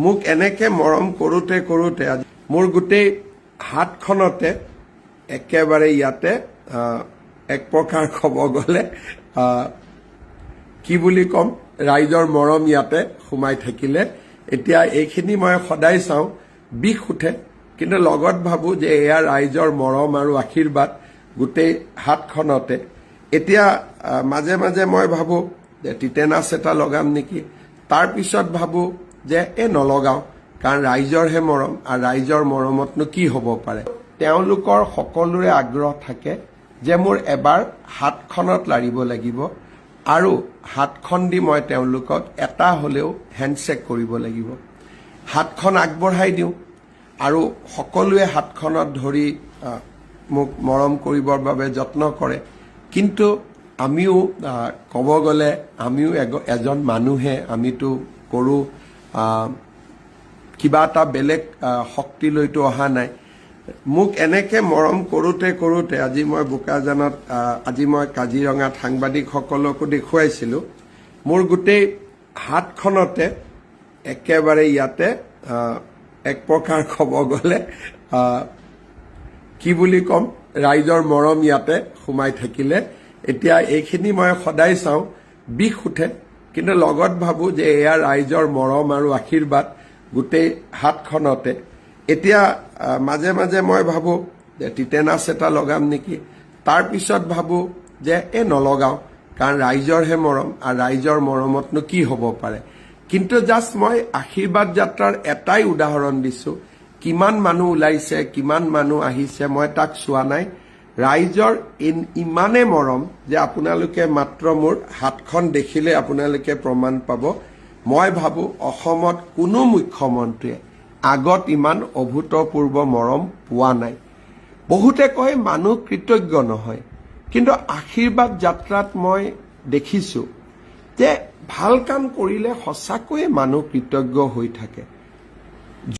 মোক এনেকে মৰম কৰোঁতে কৰোঁতে মোৰ গোটেই হাতখনতে একেবাৰে ইয়াতে এক প্ৰকাৰ ক'ব গ'লে কি বুলি ক'ম, ৰাইজৰ মৰম ইয়াতে সোমাই থাকিলে। এতিয়া এইখিনি মই সদায় চাওঁ, বিষ উঠে, কিন্তু লগত ভাবোঁ যে এয়া ৰাইজৰ মৰম আৰু আশীৰ্বাদ গোটেই হাতখনতে। এতিয়া মাজে মাজে মই ভাবোঁ যে টিটেনাছ এটা লগাম নেকি, তাৰপিছত ভাবোঁ যে নলগাওঁ, কাৰণ ৰাইজৰহে মৰম, আৰু ৰাইজৰ মৰমতনো কি হ'ব পাৰে। তেওঁলোকৰ সকলোৰে আগ্ৰহ থাকে যে মোৰ এবাৰ হাতখনত লাৰিব লাগিব, আৰু হাতখন দি মই তেওঁলোকক এটা হ'লেও হেণ্ডশ্বেক কৰিব লাগিব। হাতখন আগবঢ়াই দিওঁ, আৰু সকলোৱে হাতখনত ধৰি মোক মৰম কৰিবৰ বাবে যত্ন কৰে। কিন্তু আমিও ক'ব গ'লে আমিও এজন মানুহে, আমিতো কৰোঁ কিবা এটা বেলেগ শক্তিলৈতো অহা নাই। মোক এনেকে মৰম কৰোঁতে কৰোঁতে আজি মই বোকাজানত, আজি মই কাজিৰঙাত সাংবাদিকসকলকো দেখুৱাইছিলোঁ, মোৰ গোটেই হাতখনতে একেবাৰে ইয়াতে এক প্ৰকাৰ ক'ব গ'লে কি বুলি ক'ম, ৰাইজৰ মৰম ইয়াতে সোমাই থাকিলে। এতিয়া এইখিনি মই সদায় চাওঁ, বিষ উঠে, কিন্তু লগত ভাবোঁ যে এয়া ৰাইজৰ মৰম আৰু আশীৰ্বাদ গোটেই হাতখনতে। এতিয়া মাজে মাজে মই ভাবোঁ যে টিটেনাছ এটা লগাম নেকি, তাৰপিছত ভাবোঁ যে নলগাওঁ, কাৰণ ৰাইজৰহে মৰম, আৰু ৰাইজৰ মৰমতনো কি হ'ব পাৰে। কিন্তু জাষ্ট মই আশীৰ্বাদ যাত্ৰাৰ এটাই উদাহৰণ দিছোঁ। কিমান মানুহ ওলাইছে, কিমান মানুহ আহিছে মই তাক চোৱা নাই। ৰাইজৰ ইমানে মৰম যে আপোনালোকে মাত্ৰ মোৰ হাতখন দেখিলে আপোনালোকে প্ৰমাণ পাব। মই ভাবোঁ অসমত কোনো মুখ্যমন্ত্ৰীয়ে আগত ইমান অভূতপূৰ্ব মৰম পোৱা নাই। বহুতে কয় মানুহ কৃতজ্ঞ নহয়, কিন্তু আশীৰ্বাদ যাত্ৰাত মই দেখিছোঁ যে ভাল কাম কৰিলে সঁচাকৈয়ে মানুহ কৃতজ্ঞ হৈ থাকে।